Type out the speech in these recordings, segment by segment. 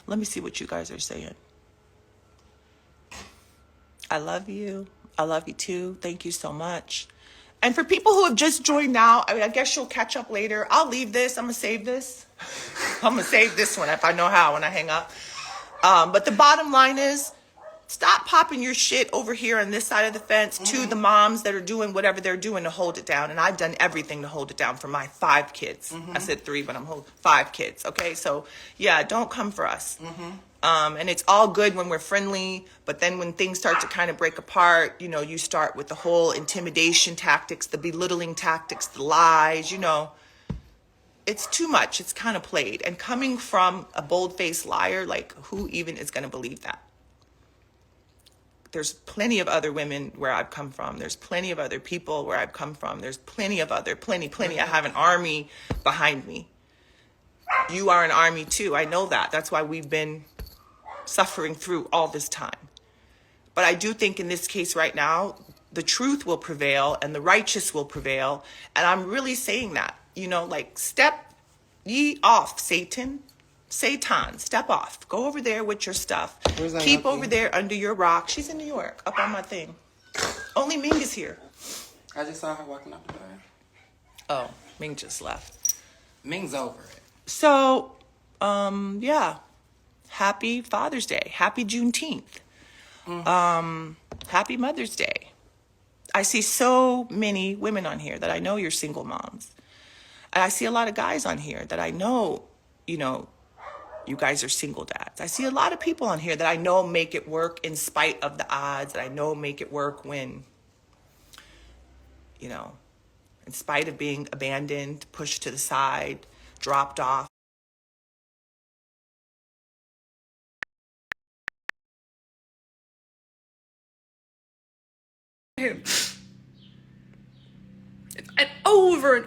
Let me see what you guys are saying. I love you. I love you too. Thank you so much. And for people who have just joined now, I guess you'll catch up later. I'll leave this. I'm going to save this. I'm going to save this one if I know how when I hang up. But the bottom line is, stop popping your shit over here on this side of the fence to the moms that are doing whatever they're doing to hold it down. And I've done everything to hold it down for my 5 kids. I said 3, but I'm holding 5 kids. Okay, so yeah, don't come for us. And it's all good when we're friendly, but then when things start to kind of break apart, you know, you start with the whole intimidation tactics, the belittling tactics, the lies, you know. It's too much. It's kind of played. And coming from a bold-faced liar, like, who even is going to believe that? There's plenty of other women where I've come from. There's plenty of other people where I've come from. There's plenty. I have an army behind me. You are an army too. I know that. That's why we've been suffering through all this time. But I do think in this case right now, the truth will prevail and the righteous will prevail. And I'm really saying that, you know, like, step ye off, Satan, step off. Go over there with your stuff. Keep over there under your rock. She's in New York, up on my thing. Only Ming is here. I just saw her walking up the door. Oh, Ming just left. Ming's over it. So, yeah. Happy Father's Day. Happy Juneteenth. Happy Mother's Day. I see so many women on here that I know you're single moms. And I see a lot of guys on here that I know, you know, you guys are single dads. I see a lot of people on here that I know make it work in spite of the odds, that I know make it work when, you know, in spite of being abandoned, pushed to the side, dropped off. Him. And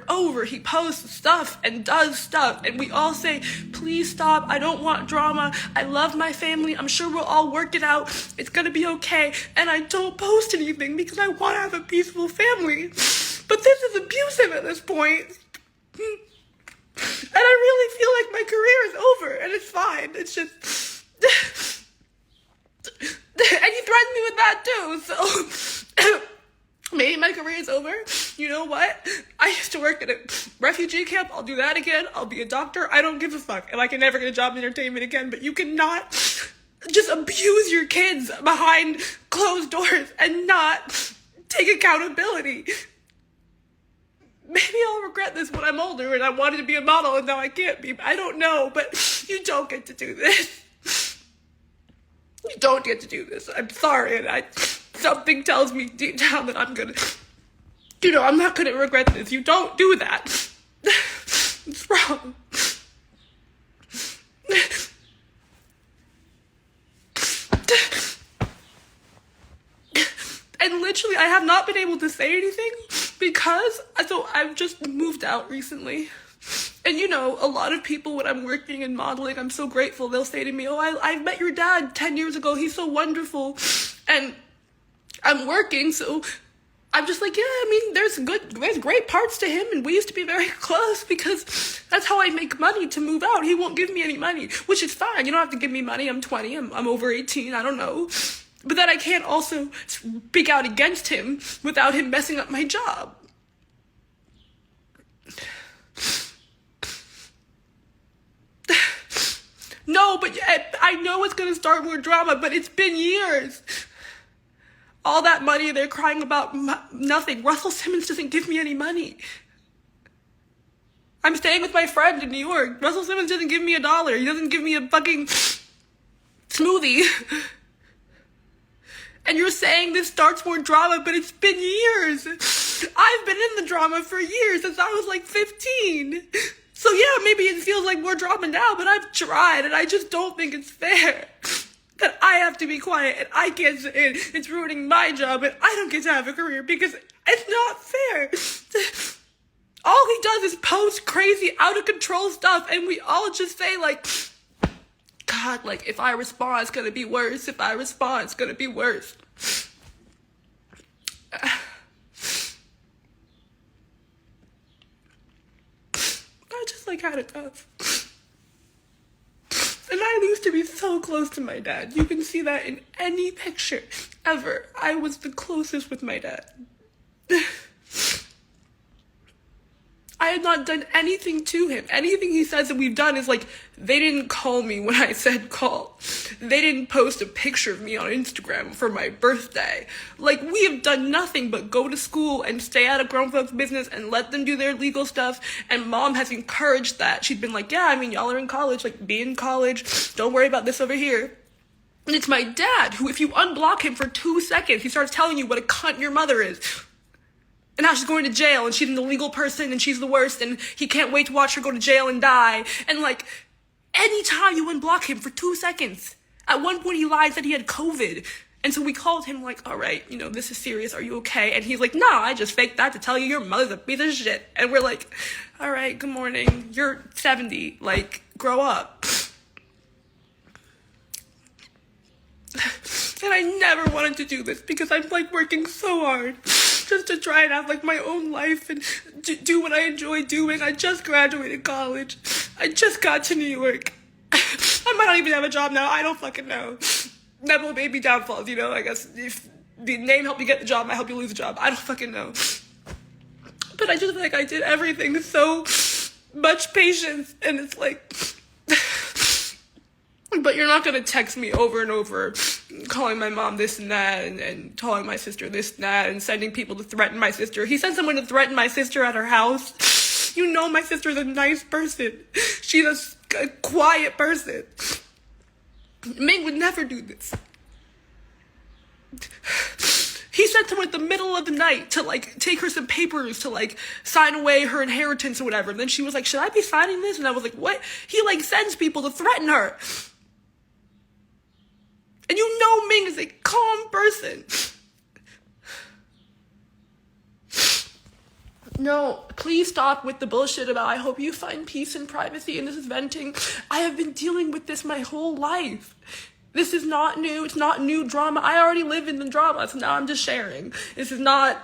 over he posts stuff and does stuff, and we all say, please stop, I don't want drama, I love my family, I'm sure we'll all work it out, it's gonna be okay. And I don't post anything because I want to have a peaceful family. But this is abusive at this point. And I really feel like my career is over, and it's fine. It's just and he threatened me with that too, so maybe my career is over. You know what? I used to work at a refugee camp. I'll do that again. I'll be a doctor. I don't give a fuck. And I can never get a job in entertainment again. But you cannot just abuse your kids behind closed doors and not take accountability. Maybe I'll regret this when I'm older and I wanted to be a model and now I can't be. I don't know. But you don't get to do this. You don't get to do this. I'm sorry. And something tells me deep down that I'm gonna, you know, I'm not gonna regret this. You don't do that. It's wrong. And literally, I have not been able to say anything because, so I've just moved out recently. And you know, a lot of people when I'm working and modeling, I'm so grateful. They'll say to me, oh, I met your dad 10 years ago. He's so wonderful. And I'm working, so I'm just like, yeah, I mean, there's great parts to him, and we used to be very close because that's how I make money to move out. He won't give me any money, which is fine. You don't have to give me money. I'm 20. I'm over 18. I don't know. But then I can't also speak out against him without him messing up my job. No, but I know it's going to start more drama, but it's been years. All that money, they're crying about nothing. Russell Simmons doesn't give me any money. I'm staying with my friend in New York. Russell Simmons doesn't give me $1. He doesn't give me a fucking smoothie. And you're saying this starts more drama, but it's been years. I've been in the drama for years, since I was like 15. So yeah, maybe it feels like more drama now, but I've tried, and I just don't think it's fair that I have to be quiet and I can't sit in. It's ruining my job and I don't get to have a career because it's not fair. All he does is post crazy, out of control stuff, and we all just say like, God, like, if I respond, it's gonna be worse. If I respond, it's gonna be worse. I just like had it tough. so close to my dad. You can see that in any picture ever. I was the closest with my dad. I had not done anything to him. Anything he says that we've done is like, they didn't call me when I said call. They didn't post a picture of me on Instagram for my birthday. Like, we have done nothing but go to school and stay out of grown folks' business and let them do their legal stuff. And mom has encouraged that. She's been like, yeah, I mean, y'all are in college, like, be in college. Don't worry about this over here. And it's my dad who, if you unblock him for 2 seconds, he starts telling you what a cunt your mother is. And now she's going to jail, and she's an illegal person, and she's the worst, and he can't wait to watch her go to jail and die. And, like, anytime you unblock him for 2 seconds, at one point he lied, said he had COVID. And so we called him, like, all right, you know, this is serious, are you okay? And he's like, no, I just faked that to tell you your mother's a piece of shit. And we're like, all right, good morning, you're 70, like, grow up. And I never wanted to do this because I'm, like, working so hard just to try and have, like, my own life and do what I enjoy doing. I just graduated college. I just got to New York. I might not even have a job now. I don't fucking know. Never baby downfalls, you know? I guess if the name helped you get the job, might help you lose the job. I don't fucking know. But I just feel like I did everything with so much patience, and it's like... But you're not going to text me over and over, calling my mom this and that, and telling my sister this and that, and sending people to threaten my sister. He sent someone to threaten my sister at her house. You know my sister's a nice person. She's a quiet person. Ming would never do this. He sent someone at the middle of the night to, like, take her some papers to, like, sign away her inheritance or whatever. And then she was like, should I be signing this? And I was like, what? He, like, sends people to threaten her. And you know Ming is a calm person. No, please stop with the bullshit about I hope you find peace and privacy and this is venting. I have been dealing with this my whole life. This is not new. It's not new drama. I already live in the drama, so now I'm just sharing. This is not...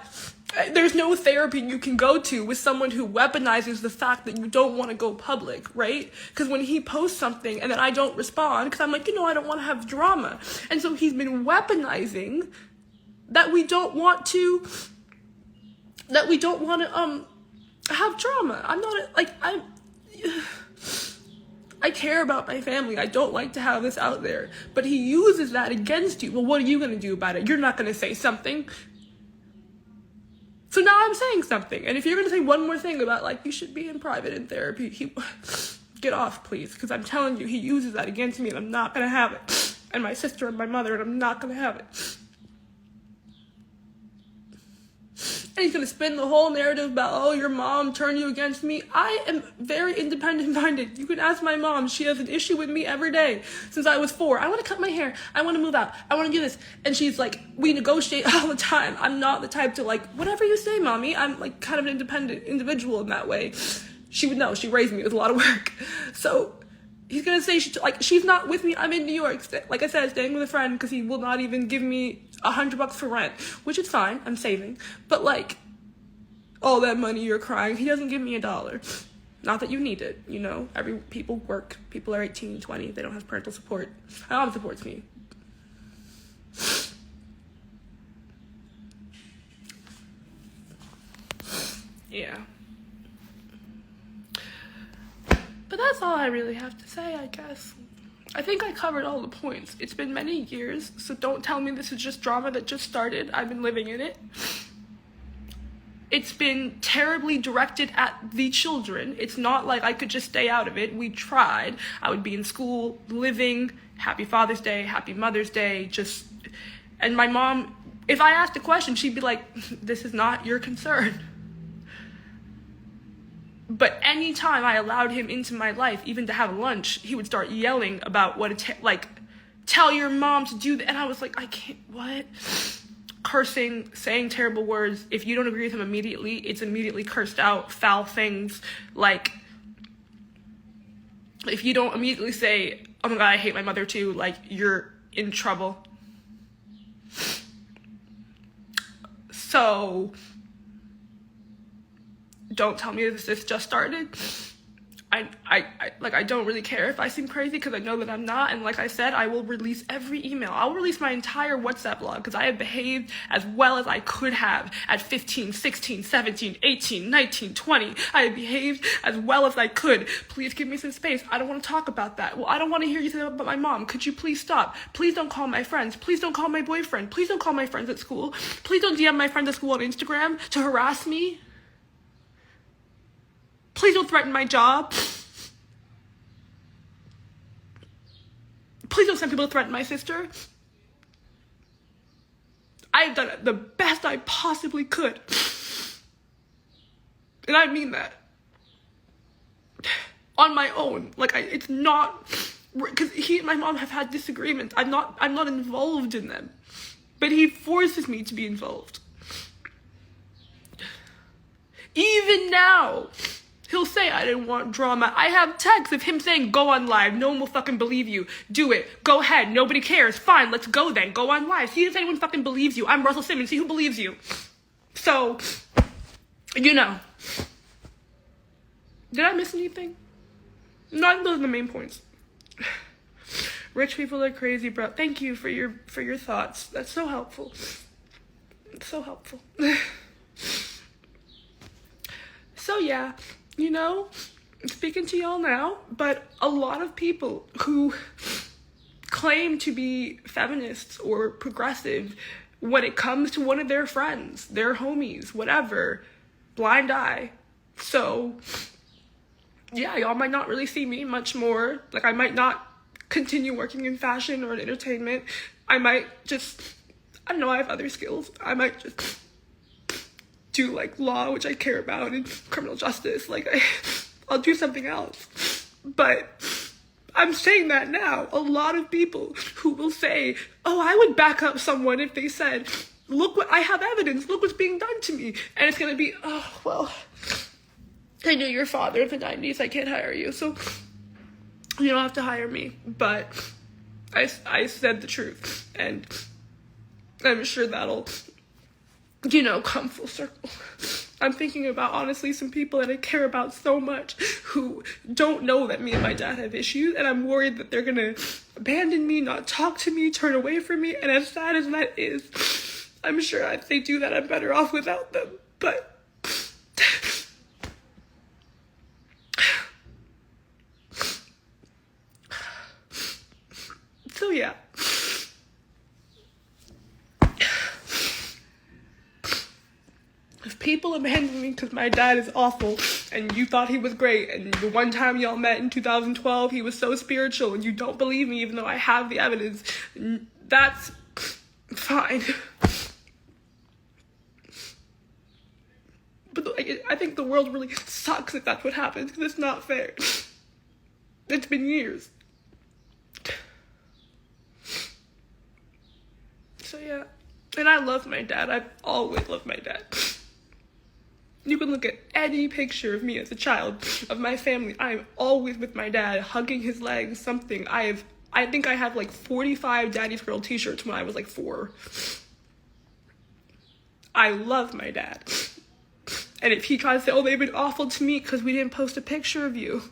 There's no therapy you can go to with someone who weaponizes the fact that you don't want to go public, right? Because when he posts something and then I don't respond, because I'm like, you know, I don't want to have drama. And so he's been weaponizing that we don't want to have drama. I'm not, I care about my family. I don't like to have this out there. But he uses that against you. Well, what are you going to do about it? You're not going to say something. So now I'm saying something. And if you're going to say one more thing about, like, you should be in private in therapy, get off, please. Because I'm telling you, he uses that against me, and I'm not going to have it. And my sister and my mother, and I'm not going to have it. And he's going to spin the whole narrative about, oh, your mom turned you against me. I am very independent-minded. You can ask my mom. She has an issue with me every day since I was 4. I want to cut my hair. I want to move out. I want to do this. And she's like, we negotiate all the time. I'm not the type to, like, whatever you say, mommy. I'm, like, kind of an independent individual in that way. She would know. She raised me with a lot of work. So he's going to say, she's not with me. I'm in New York. Like I said, staying with a friend because he will not even give me $100 for rent, which is fine. I'm saving. But, like, all that money you're crying, he doesn't give me $1. Not that you need it, you know. People work. People are 18, 20. They don't have parental support. My mom supports me. Yeah. But that's all I really have to say, I guess. I think I covered all the points. It's been many years, so don't tell me this is just drama that just started. I've been living in it. It's been terribly directed at the children. It's not like I could just stay out of it. We tried. I would be in school, living, happy Father's Day, happy Mother's Day, just... And my mom, if I asked a question, she'd be like, this is not your concern. But anytime I allowed him into my life, even to have lunch, he would start yelling about tell your mom to do that. And I was like, I can't, what? Cursing, saying terrible words. If you don't agree with him immediately, it's immediately cursed out, foul things. Like, if you don't immediately say, oh my God, I hate my mother too, like, you're in trouble. So... don't tell me this just started. I don't really care if I seem crazy because I know that I'm not. And like I said, I will release every email. I'll release my entire WhatsApp log because I have behaved as well as I could have at 15, 16, 17, 18, 19, 20. I have behaved as well as I could. Please give me some space. I don't want to talk about that. Well, I don't want to hear you say that about my mom. Could you please stop? Please don't call my friends. Please don't call my boyfriend. Please don't call my friends at school. Please don't DM my friends at school on Instagram to harass me. Please don't threaten my job. Please don't send people to threaten my sister. I have done the best I possibly could. And I mean that. On my own. Like, it's not... Because he and my mom have had disagreements. I'm not involved in them. But he forces me to be involved. Even now... He'll say, I didn't want drama. I have texts of him saying, go on live. No one will fucking believe you. Do it. Go ahead. Nobody cares. Fine, let's go then. Go on live. See if anyone fucking believes you. I'm Russell Simmons. See who believes you. So, you know. Did I miss anything? No, I think those are the main points. Rich people are crazy, bro. Thank you for your thoughts. That's so helpful. It's so helpful. So yeah. You know, speaking to y'all now, but a lot of people who claim to be feminists or progressive, when it comes to one of their friends, their homies, whatever, blind eye. So, yeah, y'all might not really see me much more. Like, I might not continue working in fashion or in entertainment. I might just, I don't know, I have other skills. I might just do like law, which I care about, and criminal justice. Like, I'll do something else. But I'm saying that now. A lot of people who will say, oh, I would back up someone if they said, look what I have evidence, look what's being done to me. And it's gonna be, oh, well, I knew your father in the 90s, I can't hire you, so you don't have to hire me. But I said the truth, and I'm sure that'll, you know, come full circle. I'm thinking about, honestly, some people that I care about so much who don't know that me and my dad have issues, and I'm worried that they're gonna abandon me, not talk to me, turn away from me, and as sad as that is, I'm sure if they do that, I'm better off without them. But so yeah. If people abandon me because my dad is awful and you thought he was great, and the one time y'all met in 2012 he was so spiritual, and you don't believe me even though I have the evidence, that's fine. But I think the world really sucks if that's what happens, because it's not fair. It's been years. So yeah. And I love my dad. I've always loved my dad. You can look at any picture of me as a child, of my family. I'm always with my dad, hugging his legs, something. I think I have like 45 Daddy's Girl t-shirts when I was like 4. I love my dad. And if he tries to say, oh, they've been awful to me because we didn't post a picture of you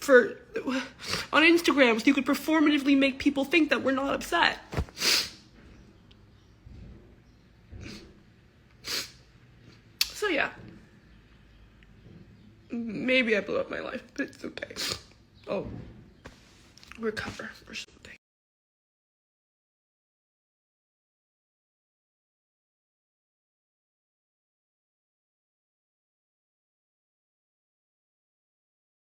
on Instagram, so you could performatively make people think that we're not upset. So yeah. Maybe I blew up my life, but it's okay. I'll recover for sure.